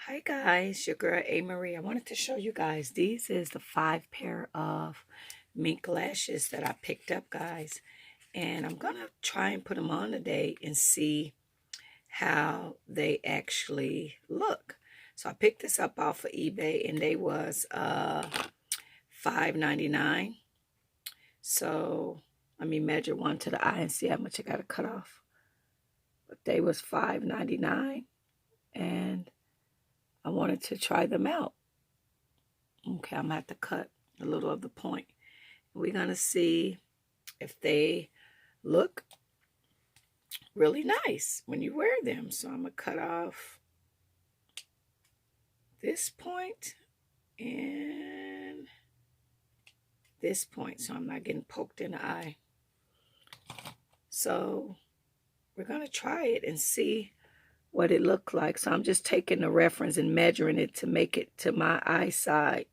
Hi guys, your girl A. Marie. I wanted to show you guys, these is the 5 pair of mink lashes that I picked up, guys. And I'm going to try and put them on today and see how they actually look. So I picked this up off of eBay and they was $5.99. So let me measure one to the eye and see how much I got to cut off. But they was $5.99 and I wanted to try them out. Okay, I'm going to have to cut a little of the point. We're going to see if they look really nice when you wear them. So I'm going to cut off this point and this point so I'm not getting poked in the eye. So we're going to try it and see what it looked like. So I'm just taking the reference and measuring it to make it to my eyesight.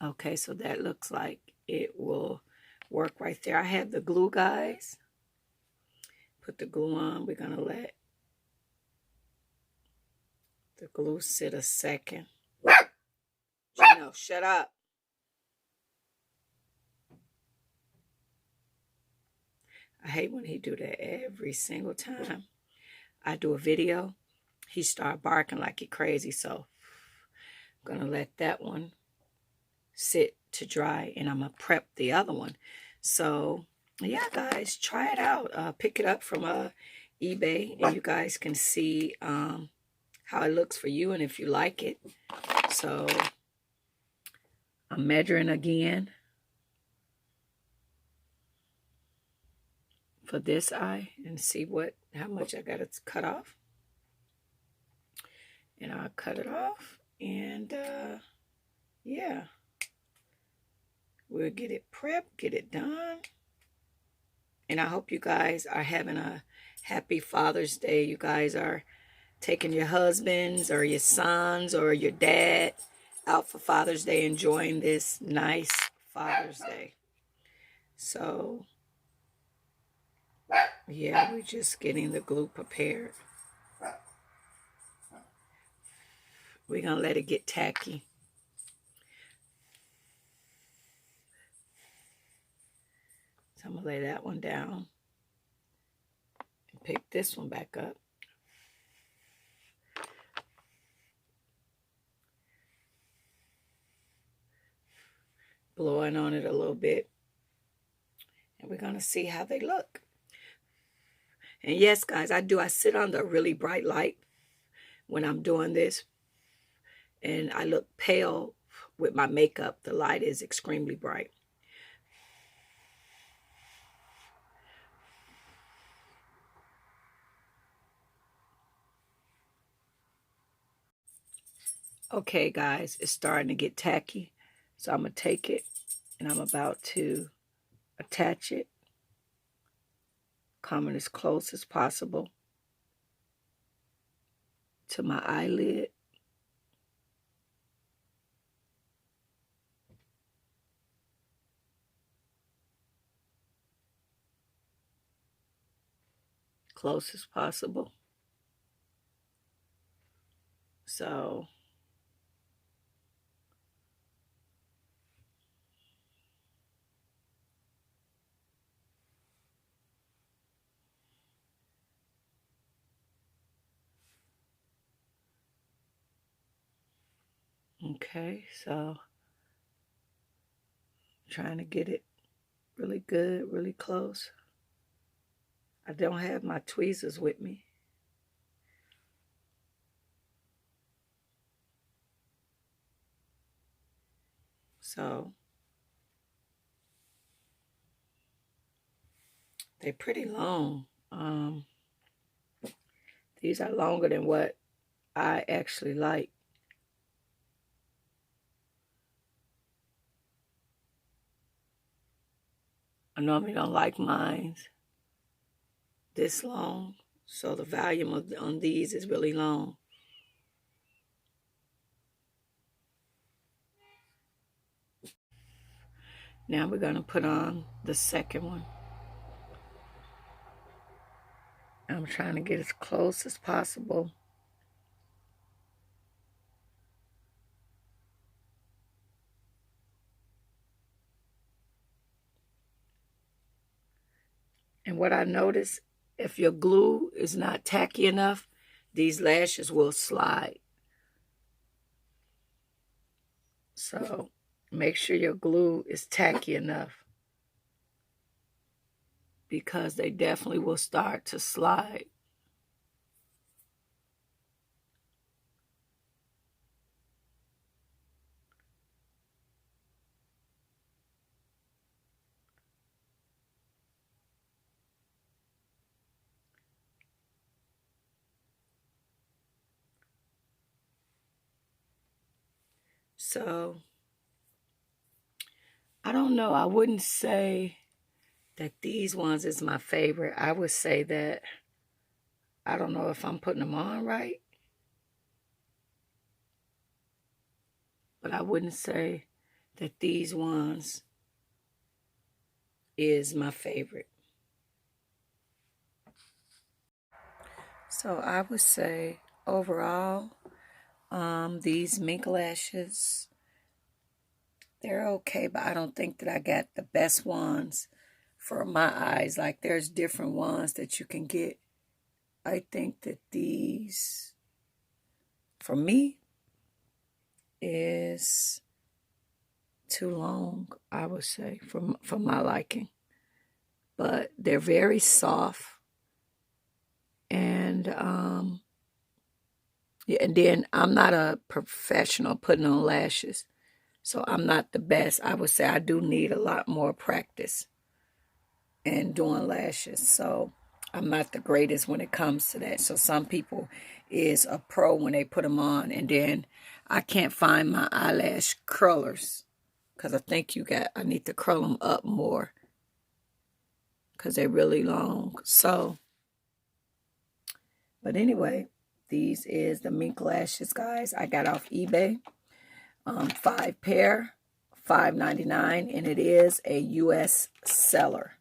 Okay, so that looks like it will work right there. I have the glue, guys. Put the glue on. We're going to let the glue sit a second. Gino, shut up. I hate when he do that every single time I do a video. He start barking like he crazy. So I'm going to let that one sit to dry and I'm going to prep the other one. So yeah, guys, try it out. Pick it up from eBay and you guys can see how it looks for you and if you like it. So I'm measuring again for this eye and see how much I got to cut off. And I'll cut it off and yeah, we'll get it prepped, get it done. And I hope you guys are having a happy Father's Day. You guys are taking your husbands or your sons or your dad out for Father's Day, enjoying this nice Father's Day. So yeah, we're just getting the glue prepared. We're going to let it get tacky. So I'm going to lay that one down and pick this one back up. Blowing on it a little bit. And we're going to see how they look. And yes, guys, I sit under a really bright light when I'm doing this. And I look pale with my makeup. The light is extremely bright. Okay, guys, it's starting to get tacky. So I'm going to take it and I'm about to attach it. Coming as close as possible to my eyelid. Close as possible. So okay, so trying to get it really good, really close. I don't have my tweezers with me. So they're pretty long. These are longer than what I actually like. I normally don't like mine this long, so the volume on these is really long. Now we're going to put on the second one. I'm trying to get as close as possible And what I noticed, if your glue is not tacky enough, these lashes will slide. So make sure your glue is tacky enough, because they definitely will start to slide. So I don't know. I wouldn't say that these ones is my favorite. I would say that I don't know if I'm putting them on right, but I wouldn't say that these ones is my favorite. So I would say overall, these mink lashes, they're okay, but I don't think that I got the best ones for my eyes. Like, there's different ones that you can get. I think that these, for me, is too long, I would say, for my liking. But they're very soft. And yeah, and then I'm not a professional putting on lashes, so I'm not the best. I would say I do need a lot more practice in doing lashes. So I'm not the greatest when it comes to that. So some people is a pro when they put them on, and then I can't find my eyelash curlers, because I think I need to curl them up more because they're really long. So, but anyway, these is the mink lashes, guys. I got off eBay. 5 pair, $5.99, and it is a U.S. seller.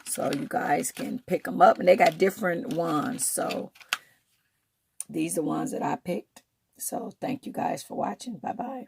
So you guys can pick them up, and they got different ones. So these are the ones that I picked. So thank you guys for watching. Bye-bye.